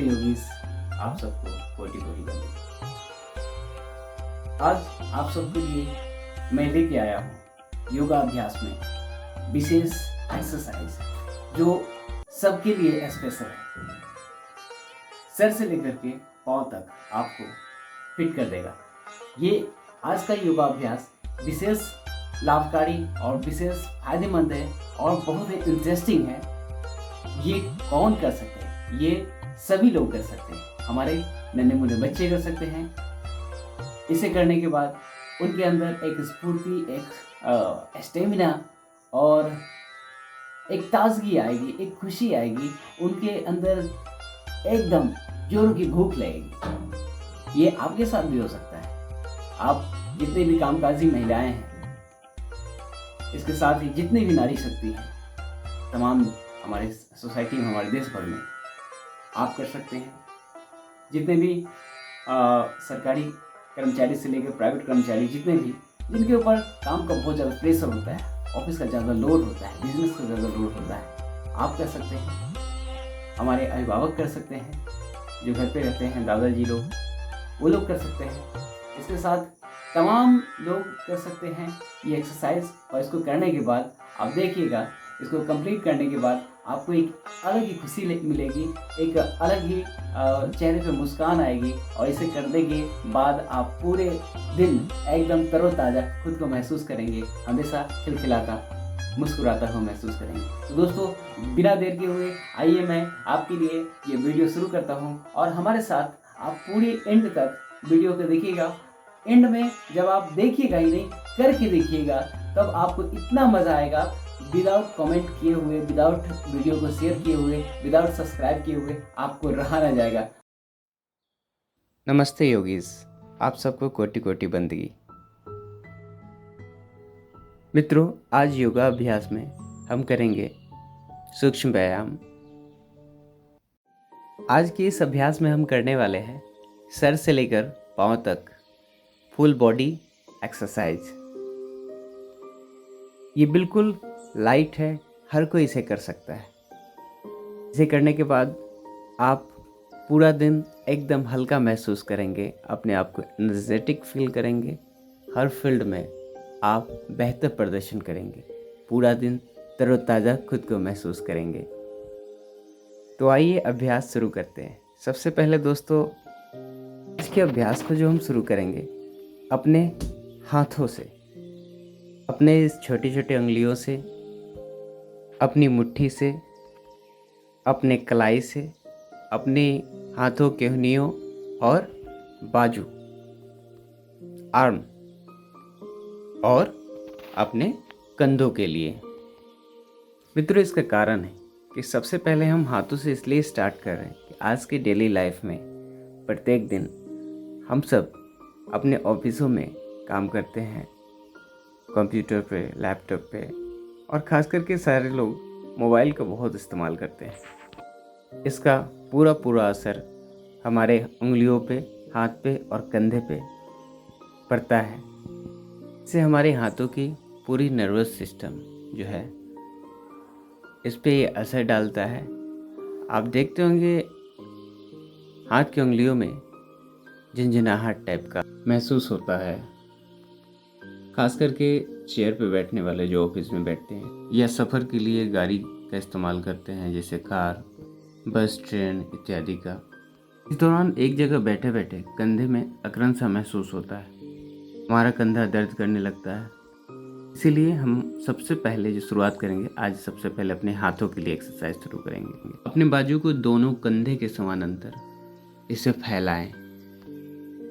योगीस, आप सबको कोटि कोटि बंदगी। आज आप सबके लिए मैं लेके आया हूँ योगाभ्यास में विशेष एक्सरसाइज जो सबके लिए स्पेशल है। सर से लेकर के पाँव तक आपको फिट कर देगा। ये आज का योगाभ्यास विशेष लाभकारी और विशेष फायदेमंद है और बहुत ही इंटरेस्टिंग है। ये कौन कर सकते हैं? ये सभी लोग कर सकते हैं। हमारे नन्हे मुन्ने बच्चे कर सकते हैं। इसे करने के बाद उनके अंदर एक स्फूर्ति, एक स्टेमिना और एक ताजगी आएगी, एक खुशी आएगी। उनके अंदर एकदम जोरों की भूख लगेगी। ये आपके साथ भी हो सकता है। आप जितने भी कामकाजी महिलाएं हैं, इसके साथ ही जितनी भी नारी शक्ति है, तमाम हमारे सोसाइटी में, हमारे देश भर में आप कर सकते हैं। जितने भी सरकारी कर्मचारी से लेकर प्राइवेट कर्मचारी, जितने भी जिनके ऊपर काम का बहुत ज़्यादा प्रेशर होता है, ऑफिस का ज़्यादा लोड होता है, बिजनेस का ज़्यादा लोड होता है, आप कर सकते हैं। हमारे अभिभावक कर सकते हैं, जो घर पे रहते हैं, दादाजी लोग, वो लोग कर सकते हैं। इसके साथ तमाम लोग कर सकते हैं ये एक्सरसाइज। और इसको करने के बाद आप देखिएगा, इसको कंप्लीट करने के बाद आपको एक अलग ही खुशी मिलेगी, एक अलग ही चेहरे पे मुस्कान आएगी। और इसे करने के बाद आप पूरे दिन एकदम तरोताज़ा खुद को महसूस करेंगे, हमेशा खिलखिलाता, मुस्कुराता हुआ महसूस करेंगे। तो दोस्तों, बिना देर के हुए आइए मैं आपके लिए ये वीडियो शुरू करता हूँ और हमारे साथ आप पूरी एंड तक वीडियो को देखिएगा। एंड में जब आप देखिएगा ही नहीं, करके देखिएगा, तब आपको इतना मज़ा आएगा। विदाउट कमेंट किए हुए, विदाउट वीडियो को शेयर किए हुए, विदाउट सब्सक्राइब किए हुए आपको रहा ना जाएगा। नमस्ते योगीज, आप सबको कोटि कोटि बंदगी। मित्रों, आज योगा अभ्यास में हम करेंगे सूक्ष्म व्यायाम। आज के इस अभ्यास में हम करने वाले हैं सर से लेकर पांव तक फुल बॉडी एक्सरसाइज। ये बिल्कुल लाइट है, हर कोई इसे कर सकता है। इसे करने के बाद आप पूरा दिन एकदम हल्का महसूस करेंगे, अपने आप को एनर्जेटिक फील करेंगे। हर फील्ड में आप बेहतर प्रदर्शन करेंगे, पूरा दिन तरोताज़ा खुद को महसूस करेंगे। तो आइए अभ्यास शुरू करते हैं। सबसे पहले दोस्तों, इसके अभ्यास को जो हम शुरू करेंगे अपने हाथों से, अपने इस छोटी छोटी उंगलियों से, अपनी मुट्ठी से, अपने कलाई से, अपने हाथों के उंगलियों और बाजू, आर्म और अपने कंधों के लिए। मित्रों, इसका कारण है कि सबसे पहले हम हाथों से इसलिए स्टार्ट कर रहे हैं कि आज के डेली लाइफ में प्रत्येक दिन हम सब अपने ऑफिसों में काम करते हैं, कंप्यूटर पे, लैपटॉप पे, और ख़ास करके सारे लोग मोबाइल का बहुत इस्तेमाल करते हैं। इसका पूरा असर हमारे उंगलियों पे, हाथ पे और कंधे पे पड़ता है। इससे हमारे हाथों की पूरी नर्वस सिस्टम जो है, इस पे ये असर डालता है। आप देखते होंगे हाथ की उंगलियों में झंझनाहट टाइप का महसूस होता है, खास करके चेयर पे बैठने वाले जो ऑफिस में बैठते हैं या सफ़र के लिए गाड़ी का इस्तेमाल करते हैं, जैसे कार, बस, ट्रेन इत्यादि का। इस दौरान एक जगह बैठे बैठे कंधे में अकड़न सा महसूस होता है, हमारा कंधा दर्द करने लगता है। इसीलिए हम सबसे पहले जो शुरुआत करेंगे, आज सबसे पहले अपने हाथों के लिए एक्सरसाइज शुरू करेंगे। अपने बाजू को दोनों कंधे के समानांतर इसे फैलाएं,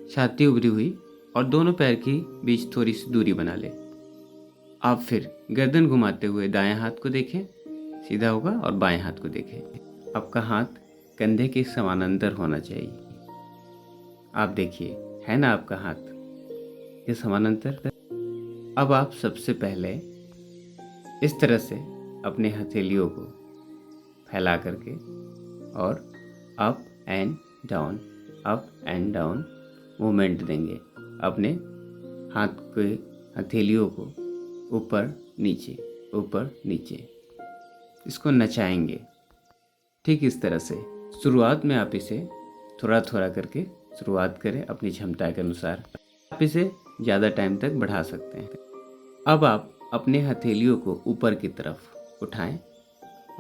छाती उभरी हुई, और दोनों पैर के बीच थोड़ी सी दूरी बना ले। आप फिर गर्दन घुमाते हुए दाएं हाथ को देखें, सीधा होगा, और बाएं हाथ को देखें। आपका हाथ कंधे के समानांतर होना चाहिए। आप देखिए, है ना आपका हाथ ये समानांतर। अब आप सबसे पहले इस तरह से अपने हथेलियों को फैला करके और up and down, up and down movement देंगे। अपने हाथ के हथेलियों को ऊपर नीचे इसको नचाएंगे। ठीक इस तरह से शुरुआत में आप इसे थोड़ा थोड़ा करके शुरुआत करें अपनी क्षमता के अनुसार। आप इसे ज़्यादा टाइम तक बढ़ा सकते हैं। अब आप अपने हथेलियों को ऊपर की तरफ उठाएं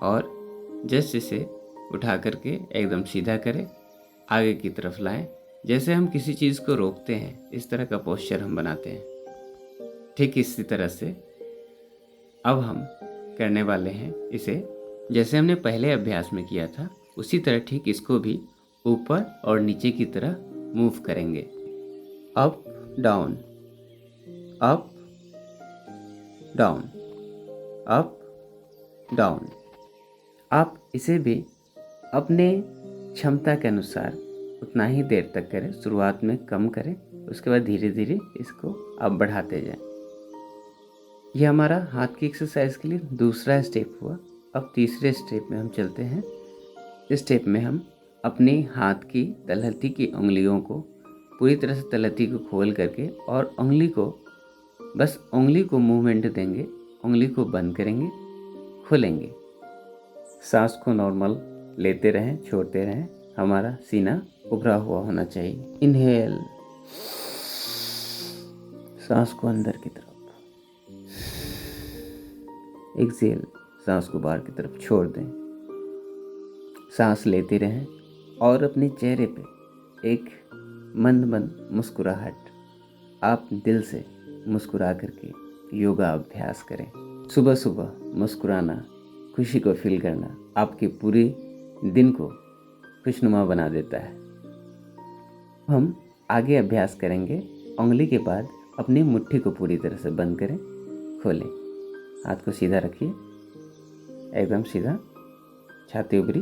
और जस्ट इसे उठा करके एकदम सीधा करें, आगे की तरफ लाएं। जैसे हम किसी चीज़ को रोकते हैं, इस तरह का पोस्चर हम बनाते हैं। ठीक इसी तरह से अब हम करने वाले हैं इसे, जैसे हमने पहले अभ्यास में किया था उसी तरह ठीक इसको भी ऊपर और नीचे की तरह मूव करेंगे। Up down, up down, up down. आप इसे भी अपने क्षमता के अनुसार उतना ही देर तक करें। शुरुआत में कम करें, उसके बाद धीरे धीरे इसको आप बढ़ाते जाएं। ये हमारा हाथ की एक्सरसाइज के लिए दूसरा स्टेप हुआ। अब तीसरे स्टेप में हम चलते हैं। इस स्टेप में हम अपने हाथ की तलहटी की उंगलियों को पूरी तरह से तलहटी को खोल करके और उंगली को मूवमेंट देंगे। उंगली को बंद करेंगे, खोलेंगे। सांस को नॉर्मल लेते रहें, छोड़ते रहें। हमारा सीना उभरा हुआ होना चाहिए। इनहेल, सांस को अंदर की तरफ। एक्सेल, सांस को बाहर की तरफ छोड़ दें। सांस लेते रहें और अपने चेहरे पे एक मंद मंद मुस्कुराहट, आप दिल से मुस्कुरा करके योगा अभ्यास करें। सुबह सुबह मुस्कुराना, खुशी को फील करना आपके पूरे दिन को खुशनुमा बना देता है। हम आगे अभ्यास करेंगे। उंगली के बाद अपनी मुट्ठी को पूरी तरह से बंद करें, खोलें। हाथ को सीधा रखिए, एकदम सीधा, छाती उभरी,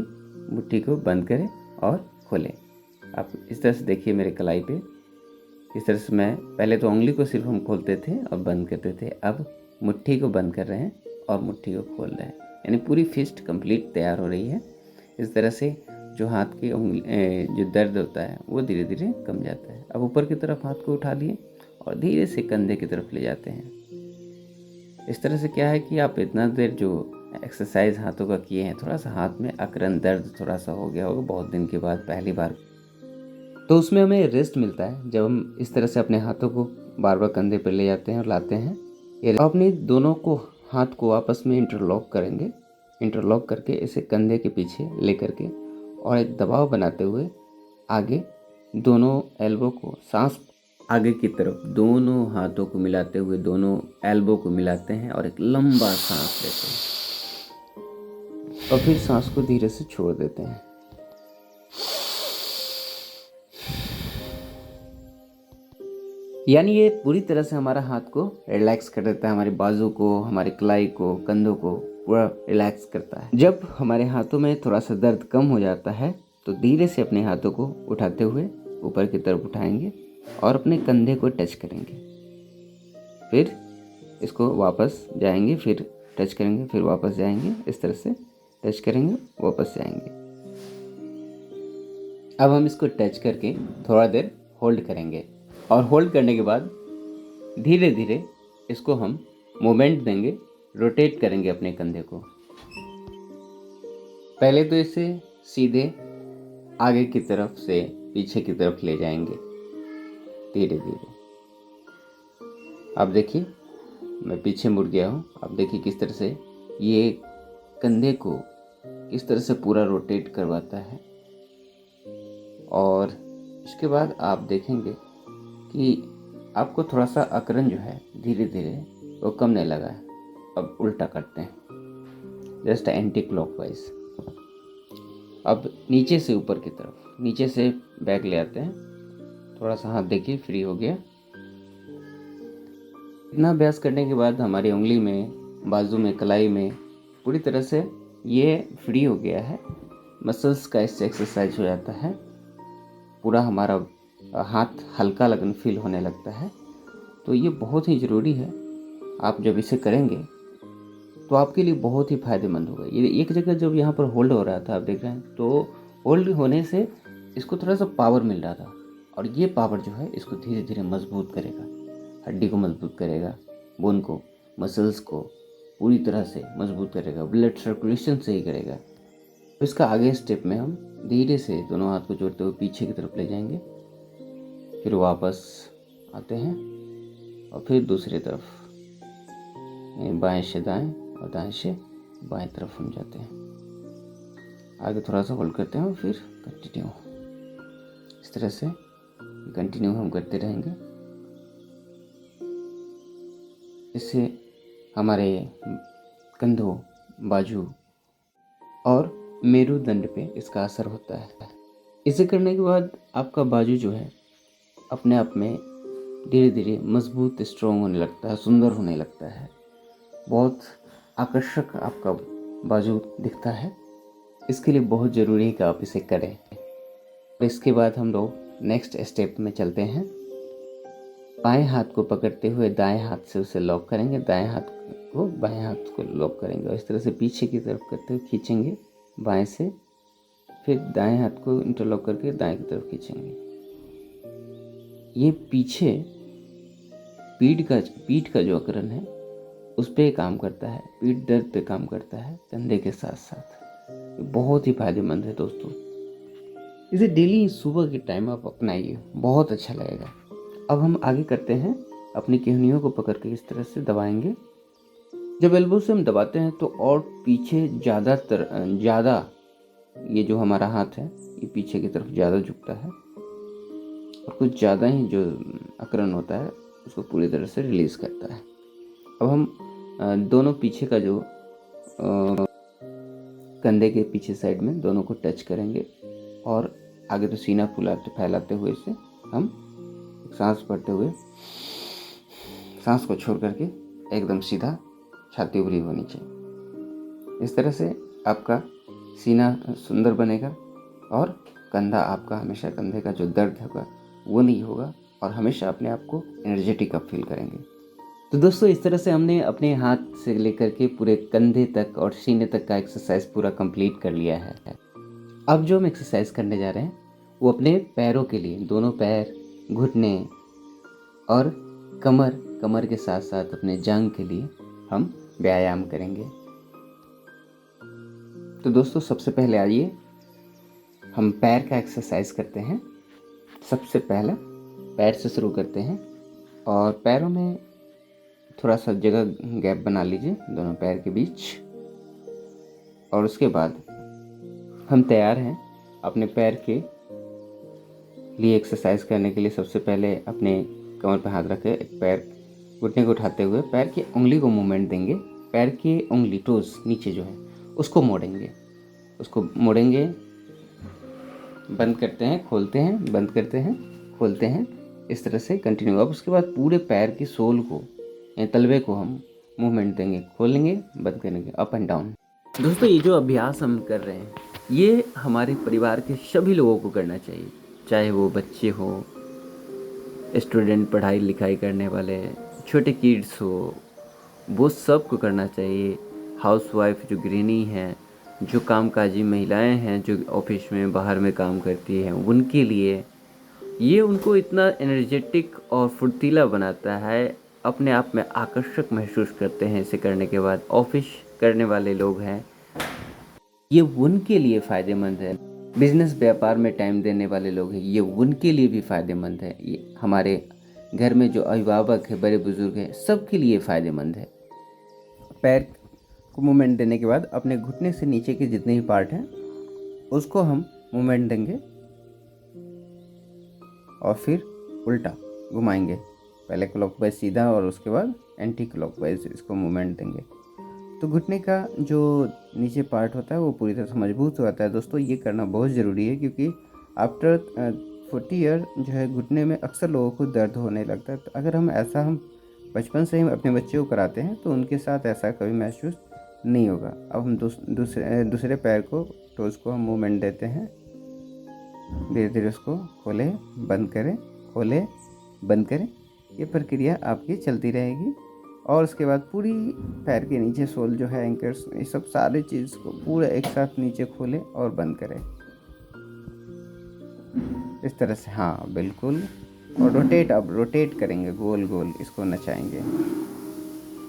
मुट्ठी को बंद करें और खोलें। आप इस तरह से देखिए मेरे कलाई पे, इस तरह से मैं पहले तो उंगली को सिर्फ हम खोलते थे और बंद करते थे, अब मुट्ठी को बंद कर रहे हैं और मुट्ठी को खोल रहे हैं, यानी पूरी फिस्ट कंप्लीट तैयार हो रही है। इस तरह से जो हाथ की जो दर्द होता है वो धीरे धीरे कम जाता है। अब ऊपर की तरफ हाथ को उठा लिए और धीरे से कंधे की तरफ ले जाते हैं। इस तरह से क्या है कि आप इतना देर जो एक्सरसाइज हाथों का किए हैं, थोड़ा सा हाथ में अकड़न दर्द थोड़ा सा हो गया होगा बहुत दिन के बाद पहली बार, तो उसमें हमें रेस्ट मिलता है जब हम इस तरह से अपने हाथों को बार बार कंधे पर ले जाते हैं और लाते हैं। ये अपने दोनों को हाथ को आपस में इंटरलॉक करेंगे। इंटरलॉक करके इसे कंधे के पीछे ले करके और एक दबाव बनाते हुए आगे दोनों एल्बो को, सांस आगे की तरफ दोनों हाथों को मिलाते हुए दोनों एल्बो को मिलाते हैं और एक लंबा सांस लेते हैं और फिर सांस को धीरे से छोड़ देते हैं। यानी ये पूरी तरह से हमारा हाथ को रिलैक्स कर देता है, हमारे बाजू को, हमारे कलाई को, कंधों को पूरा रिलैक्स करता है। जब हमारे हाथों में थोड़ा सा दर्द कम हो जाता है तो धीरे से अपने हाथों को उठाते हुए ऊपर की तरफ उठाएंगे और अपने कंधे को टच करेंगे, फिर इसको वापस जाएंगे, फिर टच करेंगे, फिर वापस जाएंगे। इस तरह से टच करेंगे, वापस जाएंगे। अब हम इसको टच करके थोड़ा देर होल्ड करेंगे और होल्ड करने के बाद धीरे धीरे इसको हम मूवमेंट देंगे, रोटेट करेंगे अपने कंधे को। पहले तो इसे सीधे आगे की तरफ से पीछे की तरफ ले जाएंगे धीरे धीरे। आप देखिए मैं पीछे मुड़ गया हूँ। आप देखिए किस तरह से ये कंधे को किस तरह से पूरा रोटेट करवाता है। और इसके बाद आप देखेंगे कि आपको थोड़ा सा अकड़न जो है धीरे धीरे वो कमने लगा है। अब उल्टा करते हैं, जस्ट एंटी क्लॉकवाइज। अब नीचे से ऊपर की तरफ, नीचे से बैक ले आते हैं। थोड़ा सा हाथ देखिए फ्री हो गया। इतना अभ्यास करने के बाद हमारी उंगली में, बाजू में, कलाई में पूरी तरह से ये फ्री हो गया है। मसल्स का इससे एक्सरसाइज हो जाता है। पूरा हमारा हाथ हल्का लगन फील होने लगता है। तो ये बहुत ही ज़रूरी है। आप जब इसे करेंगे तो आपके लिए बहुत ही फ़ायदेमंद होगा। ये एक जगह जब यहाँ पर होल्ड हो रहा था, आप देख रहे हैं, तो होल्ड होने से इसको थोड़ा सा पावर मिल रहा था और ये पावर जो है इसको धीरे धीरे मजबूत करेगा, हड्डी को मजबूत करेगा, बोन को, मसल्स को पूरी तरह से मजबूत करेगा, ब्लड सर्कुलेशन सही करेगा। इसका आगे स्टेप में हम धीरे से दोनों हाथ को जोड़ते हुए पीछे की तरफ ले जाएंगे, फिर वापस आते हैं और फिर दूसरी तरफ, बाएं से दाएं और दाएं से बाएं तरफ हम जाते हैं। आगे थोड़ा सा होल्ड करते हैं और फिर कंटिन्यू। इस तरह से कंटिन्यू हम करते रहेंगे। इससे हमारे कंधों, बाजू और मेरुदंड पे इसका असर होता है। इसे करने के बाद आपका बाजू जो है अपने आप में धीरे धीरे मजबूत, स्ट्रॉन्ग होने लगता है, सुंदर होने लगता है। बहुत आकर्षक आपका बाजू दिखता है। इसके लिए बहुत ज़रूरी है कि आप इसे करें। इसके बाद हम लोग नेक्स्ट स्टेप में चलते हैं। बाएं हाथ को पकड़ते हुए दाएं हाथ से उसे लॉक करेंगे, दाएं हाथ को बाएं हाथ को लॉक करेंगे और इस तरह से पीछे की तरफ करते हुए खींचेंगे बाएं से, फिर दाएं हाथ को इंटरलॉक करके दाएं की तरफ खींचेंगे। ये पीछे पीठ का जो अकड़न है उस पर काम करता है, पीठ दर्द पे काम करता है कंधे के साथ साथ। ये बहुत ही फायदेमंद है दोस्तों। इसे डेली सुबह के टाइम आप अपनाइए, बहुत अच्छा लगेगा। अब हम आगे करते हैं। अपनी केहनियों को पकड़ के इस तरह से दबाएंगे। जब एल्बो से हम दबाते हैं तो और पीछे ज़्यादा ये जो हमारा हाथ है ये पीछे की तरफ ज़्यादा झुकता है और कुछ ज़्यादा ही जो अकड़न होता है उसको पूरी तरह से रिलीज़ करता है। अब हम दोनों पीछे का जो कंधे के पीछे साइड में दोनों को टच करेंगे और आगे तो सीना फैलाते हुए इसे हम सांस भरते हुए सांस को छोड़ करके एकदम सीधा छाती उभरी होनी चाहिए। इस तरह से आपका सीना सुंदर बनेगा और कंधा आपका हमेशा, कंधे का जो दर्द होगा वो नहीं होगा और हमेशा अपने आप को एनर्जेटिक आप फील करेंगे। तो दोस्तों इस तरह से हमने अपने हाथ से लेकर के पूरे कंधे तक और सीने तक का एक्सरसाइज पूरा कंप्लीट कर लिया है। अब जो हम एक्सरसाइज करने जा रहे हैं वो अपने पैरों के लिए, दोनों पैर, घुटने और कमर के साथ साथ अपने जांघ के लिए हम व्यायाम करेंगे। तो दोस्तों सबसे पहले आइए हम पैर का एक्सरसाइज करते हैं। सबसे पहले पैर से शुरू करते हैं और पैरों में थोड़ा सा जगह गैप बना लीजिए दोनों पैर के बीच। और उसके बाद हम तैयार हैं अपने पैर के लिए एक्सरसाइज करने के लिए। सबसे पहले अपने कमर पर हाथ रखें, एक पैर घुटने को उठाते हुए पैर की उंगली को मूवमेंट देंगे। पैर की उंगली टोज नीचे जो है उसको मोड़ेंगे, बंद करते हैं, खोलते हैं, बंद करते हैं, खोलते हैं, इस तरह से कंटिन्यू। अब उसके बाद पूरे पैर की सोल को या तलवे को हम मूवमेंट देंगे, खोलेंगे, बंद करेंगे, अप एंड डाउन। दोस्तों ये जो अभ्यास हम कर रहे हैं ये हमारे परिवार के सभी लोगों को करना चाहिए, चाहे वो बच्चे हो, स्टूडेंट, पढ़ाई लिखाई करने वाले, छोटे किड्स हो, वो सब को करना चाहिए। हाउसवाइफ जो गृहिणी हैं, जो कामकाजी महिलाएं हैं, जो ऑफिस में बाहर में काम करती हैं, उनके लिए ये उनको इतना एनर्जेटिक और फुर्तीला बनाता है, अपने आप में आकर्षक महसूस करते हैं इसे करने के बाद। ऑफिस करने वाले लोग हैं ये उनके लिए फ़ायदेमंद है। बिजनेस व्यापार में टाइम देने वाले लोग हैं ये उनके लिए भी फ़ायदेमंद है। ये हमारे घर में जो अभिभावक है, बड़े बुजुर्ग हैं, सबके लिए फ़ायदेमंद है। पैर को मूवमेंट देने के बाद अपने घुटने से नीचे के जितने ही पार्ट हैं उसको हम मूवमेंट देंगे और फिर उल्टा घुमाएंगे। पहले क्लॉकवाइज सीधा और उसके बाद एंटी क्लॉकवाइज इसको मूवमेंट देंगे। तो घुटने का जो नीचे पार्ट होता है वो पूरी तरह से मजबूत हो जाता है। दोस्तों ये करना बहुत ज़रूरी है क्योंकि आफ्टर 40 ईयर जो है घुटने में अक्सर लोगों को दर्द होने लगता है। तो अगर हम बचपन से ही अपने बच्चे को कराते हैं तो उनके साथ ऐसा कभी महसूस नहीं होगा। अब हम दूसरे पैर को, टोज को हम मूवमेंट देते हैं। धीरे धीरे उसको खोलें, बंद करें, खोलें, बंद करें। ये प्रक्रिया आपकी चलती रहेगी और उसके बाद पूरी पैर के नीचे सोल जो है, एंकर्स, ये सब सारी चीज़ को पूरा एक साथ नीचे खोलें और बंद करें इस तरह से। हाँ बिल्कुल। और रोटेट करेंगे, गोल गोल इसको नचाएंगे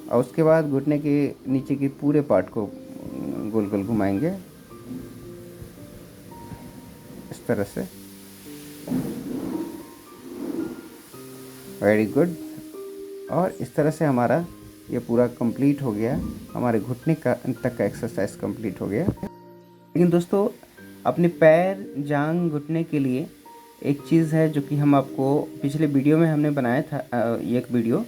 और उसके बाद घुटने के नीचे के पूरे पार्ट को गोल गोल घुमाएंगे इस तरह से। Very good. और इस तरह से हमारा ये पूरा कंप्लीट हो गया, हमारे घुटने का तक का एक्सरसाइज कंप्लीट हो गया। लेकिन दोस्तों, अपने पैर, जांग, घुटने के लिए एक चीज़ है जो कि हम आपको पिछले वीडियो में हमने बनाया था, एक वीडियो,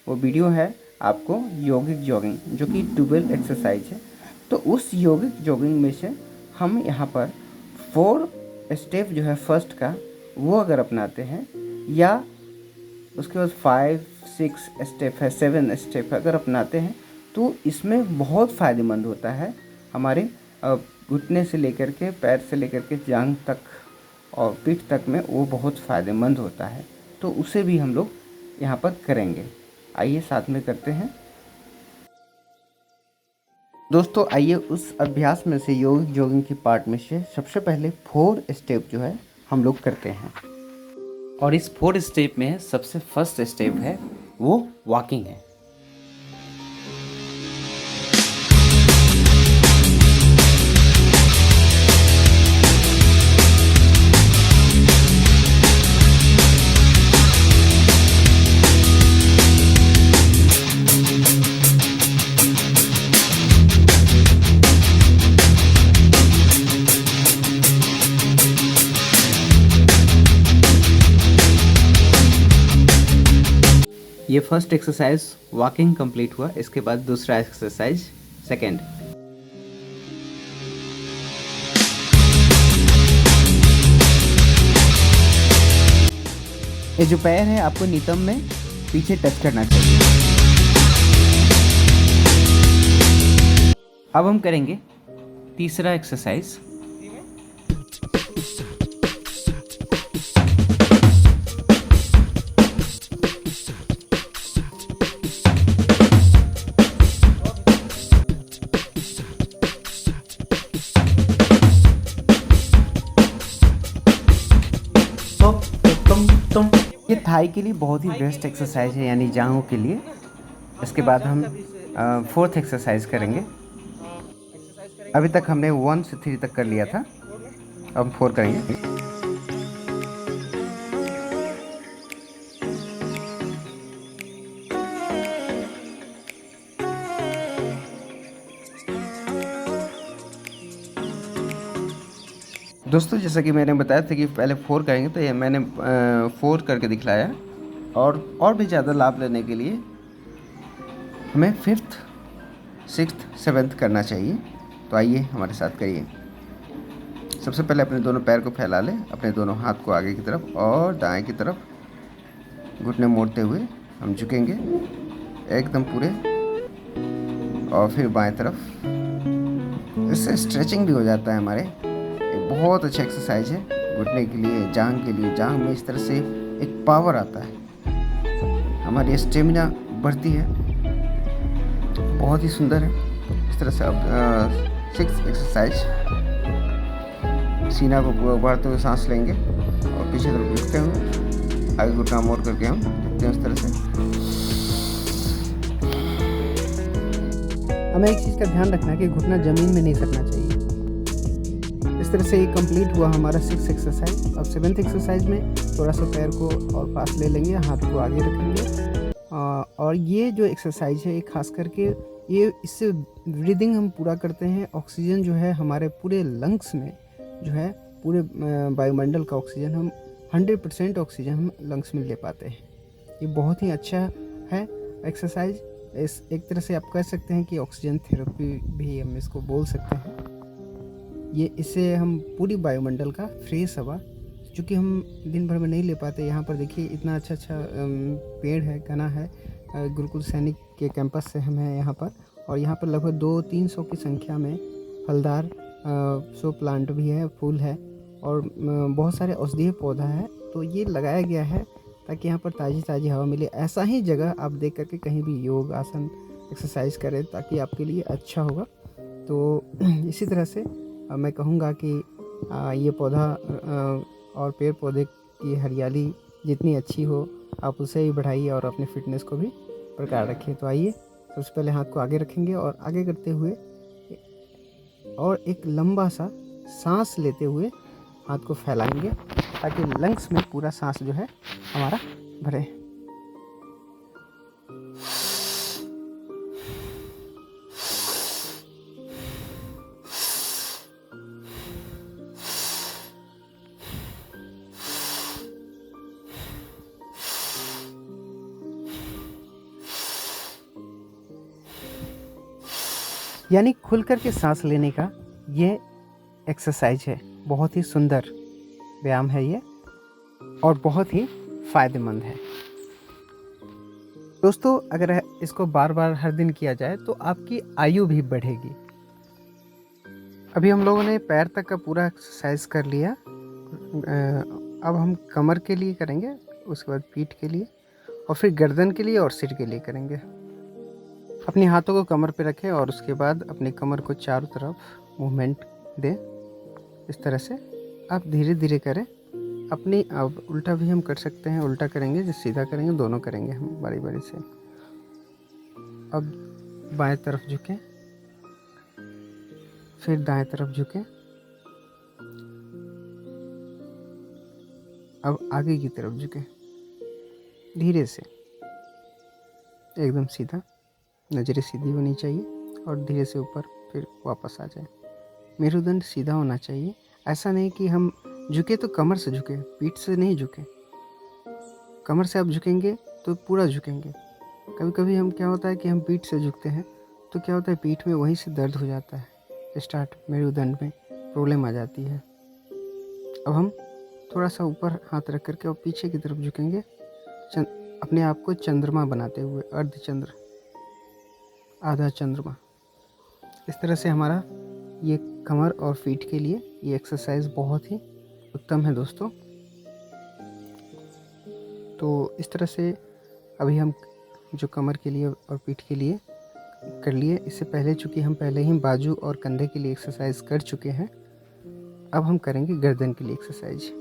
वो वीडियो है आपको योगिक जॉगिंग, जो कि 12 एक्सरसाइज है। तो उस योगिक जॉगिंग में से हम यहाँ पर 4 स्टेप जो है फर्स्ट का, वो अगर अपनाते हैं, या उसके बाद 5-6 स्टेप है, 7 स्टेप अगर अपनाते हैं, तो इसमें बहुत फ़ायदेमंद होता है हमारे घुटने से लेकर के, पैर से लेकर के जांघ तक और पीठ तक में, वो बहुत फ़ायदेमंद होता है। तो उसे भी हम लोग यहाँ पर करेंगे। आइए साथ में करते हैं। दोस्तों, आइए उस अभ्यास में से, योगिक जॉगिंग की पार्ट में से सबसे पहले 4 स्टेप जो है हम लोग करते हैं। और इस 4 स्टेप में सबसे फर्स्ट स्टेप है वो वॉकिंग है। ये फर्स्ट एक्सरसाइज वॉकिंग कंप्लीट हुआ। इसके बाद दूसरा एक्सरसाइज सेकेंड। ये जो पैर है आपको नितंब में पीछे टच करना चाहिए। अब हम करेंगे तीसरा एक्सरसाइज। ये थाई के लिए बहुत ही बेस्ट एक्सरसाइज है, यानी जांघों के लिए। इसके बाद हम 4th एक्सरसाइज करेंगे। अभी तक हमने 1 से 3 तक कर लिया था, अब 4 करेंगे। दोस्तों, जैसा कि मैंने बताया था कि पहले 4 करेंगे, तो ये मैंने 4 करके दिखलाया। और भी ज़्यादा लाभ लेने के लिए हमें 5th, 6th, 7th करना चाहिए। तो आइए हमारे साथ करिए। सबसे पहले अपने दोनों पैर को फैला लें, अपने दोनों हाथ को आगे की तरफ और दाएं की तरफ, घुटने मोड़ते हुए हम झुकेंगे एकदम पूरे, और फिर बाएं तरफ। इससे स्ट्रेचिंग भी हो जाता है हमारे। बहुत अच्छा एक्सरसाइज है घुटने के लिए, जांघ के लिए। जांघ में इस तरह से एक पावर आता है, हमारी स्टेमिना बढ़ती है, बहुत ही सुंदर है। इस तरह से अब 6th एक्सरसाइज, सीना को पूरा उभारते हुए सांस लेंगे और पीछे तरफ झुकते हुए आगे घुटना मोड़ करके हम झुकते हैं इस तरह से। हमें एक चीज़ का ध्यान रखना है कि घुटना ज़मीन में नहीं सकना चाहिए। इस तरह से ये कंप्लीट हुआ हमारा 6th एक्सरसाइज। अब 7th एक्सरसाइज में थोड़ा सा पैर को और पास ले लेंगे, हाथ को आगे रखेंगे। और ये जो एक्सरसाइज है, ये खास करके ये इससे ब्रीदिंग हम पूरा करते हैं। ऑक्सीजन जो है हमारे पूरे लंग्स में जो है, पूरे वायुमंडल का ऑक्सीजन हम 100% ऑक्सीजन हम लंग्स में ले पाते हैं। ये बहुत ही अच्छा है एक्सरसाइज। इस एक तरह से आप कह सकते हैं कि ऑक्सीजन थेरेपी भी हम इसको बोल सकते हैं। ये इससे हम पूरी वायुमंडल का फ्रेश हवा, जो कि हम दिन भर में नहीं ले पाते। यहाँ पर देखिए इतना अच्छा पेड़ है, घना है। गुरुकुल सैनिक के कैंपस से हम हैं यहाँ पर, और यहाँ पर लगभग 200-300 की संख्या में फलदार शो प्लांट भी है, फूल है, और बहुत सारे औषधीय पौधा है। तो ये लगाया गया है ताकि यहाँ पर ताज़ी हवा मिले। ऐसा ही जगह आप देख करके कहीं भी योग, आसन, एक्सरसाइज करें ताकि आपके लिए अच्छा होगा। तो इसी तरह से मैं कहूँगा कि ये पौधा और पेड़ पौधे की हरियाली जितनी अच्छी हो, आप उसे ही बढ़ाइए और अपने फिटनेस को भी बरकरार रखिए। तो आइए सबसे पहले हाथ को आगे रखेंगे और आगे करते हुए और एक लंबा सा सांस लेते हुए हाथ को फैलाएंगे ताकि लंग्स में पूरा सांस जो है हमारा भरे। यानी खुल कर के सांस लेने का ये एक्सरसाइज है, बहुत ही सुंदर व्यायाम है ये और बहुत ही फ़ायदेमंद है। दोस्तों, अगर इसको बार बार हर दिन किया जाए तो आपकी आयु भी बढ़ेगी। अभी हम लोगों ने पैर तक का पूरा एक्सरसाइज कर लिया। अब हम कमर के लिए करेंगे, उसके बाद पीठ के लिए और फिर गर्दन के लिए और सिर के लिए करेंगे। अपने हाथों को कमर पे रखें और उसके बाद अपनी कमर को चारों तरफ मूवमेंट दें। इस तरह से आप धीरे धीरे करें। अपनी अब उल्टा भी हम कर सकते हैं, उल्टा करेंगे जो सीधा करेंगे, दोनों करेंगे हम बारी बारी से। अब बाएं तरफ झुकें, फिर दाएं तरफ झुकें। अब आगे की तरफ झुकें, धीरे से, एकदम सीधा, नज़रें सीधी होनी चाहिए और धीरे से ऊपर फिर वापस आ जाए। मेरुदंड सीधा होना चाहिए। ऐसा नहीं कि हम झुके तो कमर से झुके, पीठ से नहीं झुके। कमर से आप झुकेंगे तो पूरा झुकेंगे। कभी कभी हम क्या होता है कि हम पीठ से झुकते हैं तो क्या होता है, पीठ में वहीं से दर्द हो जाता है, स्टार्ट मेरुदंड में प्रॉब्लम आ जाती है। अब हम थोड़ा सा ऊपर हाथ रख करके और पीछे की तरफ झुकेंगे, अपने आप को चंद्रमा बनाते हुए, अर्धचंद्र, आधा चंद्रमा। इस तरह से हमारा ये कमर और पीठ के लिए ये एक्सरसाइज बहुत ही उत्तम है दोस्तों। तो इस तरह से अभी हम जो कमर के लिए और पीठ के लिए कर लिए। इससे पहले चूँकि हम पहले ही बाजू और कंधे के लिए एक्सरसाइज कर चुके हैं, अब हम करेंगे गर्दन के लिए एक्सरसाइज।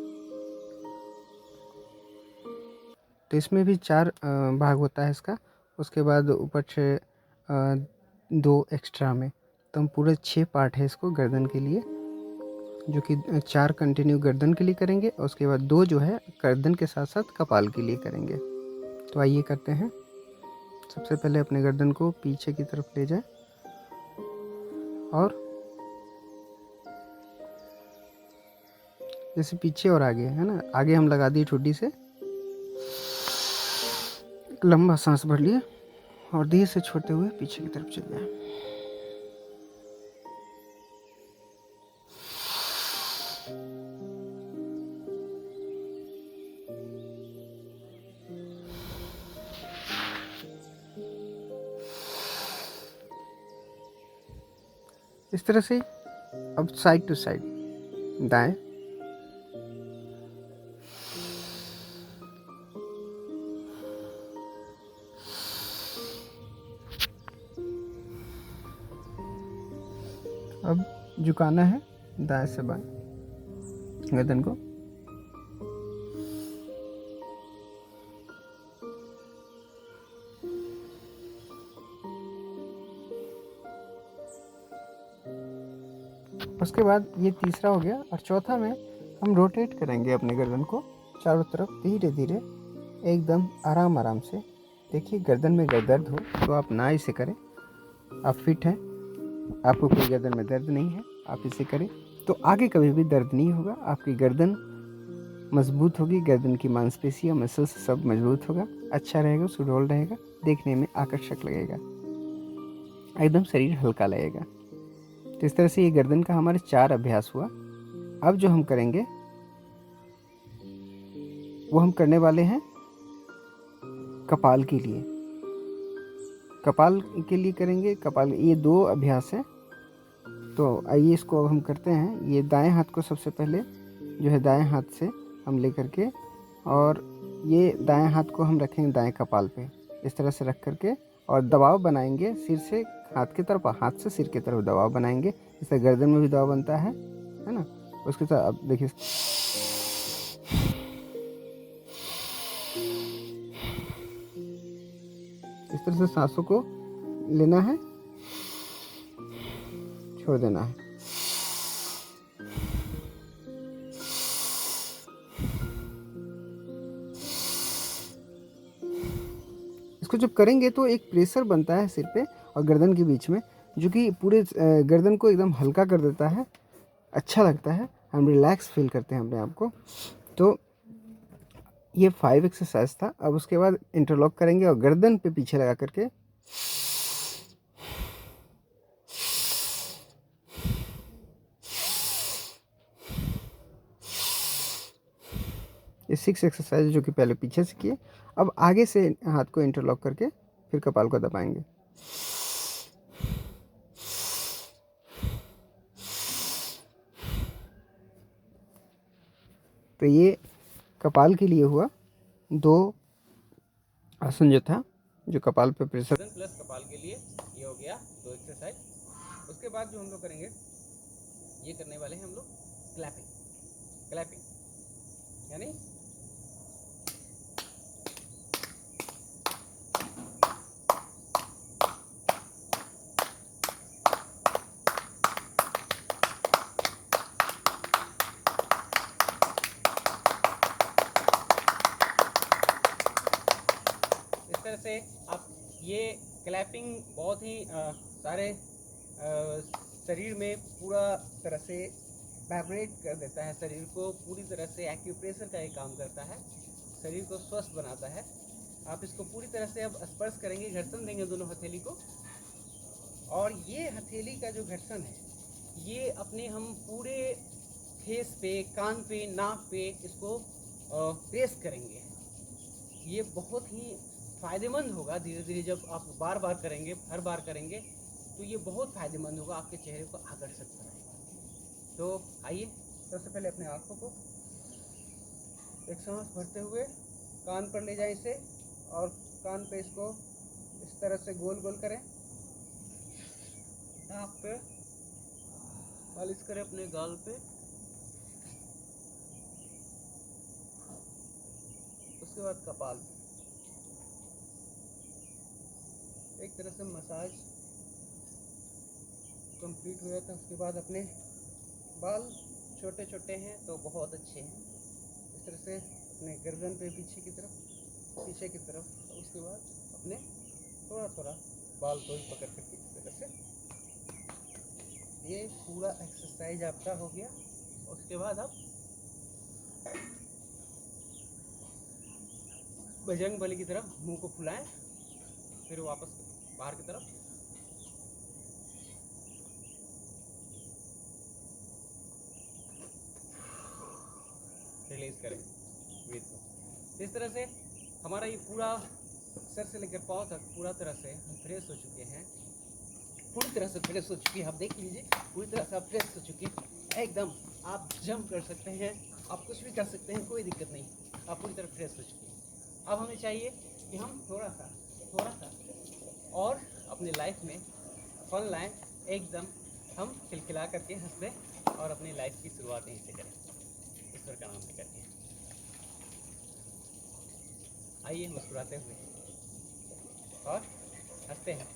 तो इसमें भी 4 भाग होता है इसका। उसके बाद ऊपर से 2 एक्स्ट्रा में, तो हम पूरे 6 पार्ट है इसको गर्दन के लिए, जो कि 4 कंटिन्यू गर्दन के लिए करेंगे और उसके बाद 2 जो है गर्दन के साथ साथ कपाल के लिए करेंगे। तो आइए करते हैं। सबसे पहले अपने गर्दन को पीछे की तरफ ले जाए और जैसे पीछे और आगे है ना, आगे हम लगा दिए ठुड्डी से, एक लंबा सांस भर लिए और धीरे से छोड़ते हुए पीछे की तरफ चल जाए। इस तरह से अब साइड टू साइड, दाएं, अब झुकाना है दाएं से बाएं गर्दन को। उसके बाद ये तीसरा हो गया और चौथा में हम रोटेट करेंगे अपने गर्दन को चारों तरफ धीरे धीरे, एकदम आराम आराम से। देखिए, गर्दन में अगर दर्द हो तो आप ना इसे करें। आप फिट हैं, आपको कोई गर्दन में दर्द नहीं है, आप इसे करें तो आगे कभी भी दर्द नहीं होगा। आपकी गर्दन मजबूत होगी, गर्दन की मांसपेशियाँ, मसल्स सब मजबूत होगा, अच्छा रहेगा, सुडौल रहेगा, देखने में आकर्षक लगेगा, एकदम शरीर हल्का लगेगा। तो इस तरह से ये गर्दन का हमारे 4 अभ्यास हुआ। अब जो हम करेंगे वो हम करने वाले हैं कपाल के लिए। कपाल के लिए करेंगे, कपाल, ये 2 अभ्यास हैं। तो आइए इसको अब हम करते हैं। ये दाएं हाथ को सबसे पहले जो है दाएं हाथ से हम ले करके, और ये दाएं हाथ को हम रखेंगे दाएं कपाल पे, इस तरह से रख करके और दबाव बनाएंगे सिर से हाथ की तरफ, हाथ से सिर की तरफ दबाव बनाएंगे। इससे गर्दन में भी दबाव बनता है ना। उसके साथ अब देखिए, इस तरह से सांसों को लेना है, छोड़ देना है। इसको जब करेंगे तो एक प्रेशर बनता है सिर पे और गर्दन के बीच में, जो कि पूरे गर्दन को एकदम हल्का कर देता है, अच्छा लगता है, हम रिलैक्स फील करते हैं अपने आप को। तो ये 5 एक्सरसाइज था। अब उसके बाद इंटरलॉक करेंगे और गर्दन पे पीछे लगा करके ये 6 एक्सरसाइज जो कि पहले पीछे से किए, अब आगे से हाथ को इंटरलॉक करके फिर कपाल को दबाएंगे। तो ये कपाल के लिए हुआ 2 आसन जो था, जो कपाल पे प्रेशर प्लस कपाल के लिए ये हो गया 2 एक्सरसाइज। उसके बाद जो हम लोग करेंगे, ये करने वाले हैं हम लोग क्लैपिंग। क्लैपिंग यानी इस तरह से आप ये क्लैपिंग बहुत ही सारे शरीर में पूरा तरह से वाइब्रेट कर देता है, शरीर को पूरी तरह से एक्यूप्रेशर का एक काम करता है, शरीर को स्वस्थ बनाता है। आप इसको पूरी तरह से अब स्पर्श करेंगे, घर्षण देंगे दोनों हथेली को, और ये हथेली का जो घर्षण है ये अपने हम पूरे फेस पे, कान पे, नाक पे इसको प्रेस करेंगे। ये बहुत ही फ़ायदेमंद होगा। धीरे धीरे जब आप बार बार करेंगे, हर बार करेंगे, तो ये बहुत फ़ायदेमंद होगा, आपके चेहरे को आकर्षक बनाएगा। तो आइए सबसे पहले अपने आँखों को एक सांस भरते हुए कान पर ले जाएं इसे, और कान पे इसको इस तरह से गोल गोल करें, नाक पे मालिश करें, अपने गाल पे, उसके बाद कपाल पे एक तरह से मसाज कंप्लीट हुआ था। उसके बाद अपने बाल छोटे छोटे हैं तो बहुत अच्छे हैं, इस तरह से अपने गर्दन पे पीछे की तरफ, उसके बाद अपने थोड़ा थोड़ा बाल को ही पकड़ करके इस तरह से, ये पूरा एक्सरसाइज आपका हो गया। उसके बाद आप बजरंग बली की तरफ मुंह को फुलाएं, फिर वापस बाहर की तरफ, रिलीज करें ब्रीथ को। इस तरह से हमारा ये पूरा सर से लेकर पाँव तक पूरा तरह से हम फ्रेश हो चुके हैं, पूरी तरह से फ्रेश हो चुके हैं। आप देख लीजिए, पूरी तरह से आप फ्रेश हो चुके हैं एकदम। आप जंप कर सकते हैं, आप कुछ भी कर सकते हैं, कोई दिक्कत नहीं, आप पूरी तरह फ्रेश हो चुके हैं। अब हमें चाहिए कि हम थोड़ा सा और अपनी लाइफ में फन लाएं, एकदम हम खिलखिला करके हंस दें और अपनी लाइफ की शुरुआत यहीं से करें, ईश्वर का नाम लेकर के। आइए मुस्कुराते हुए और हंसते हैं।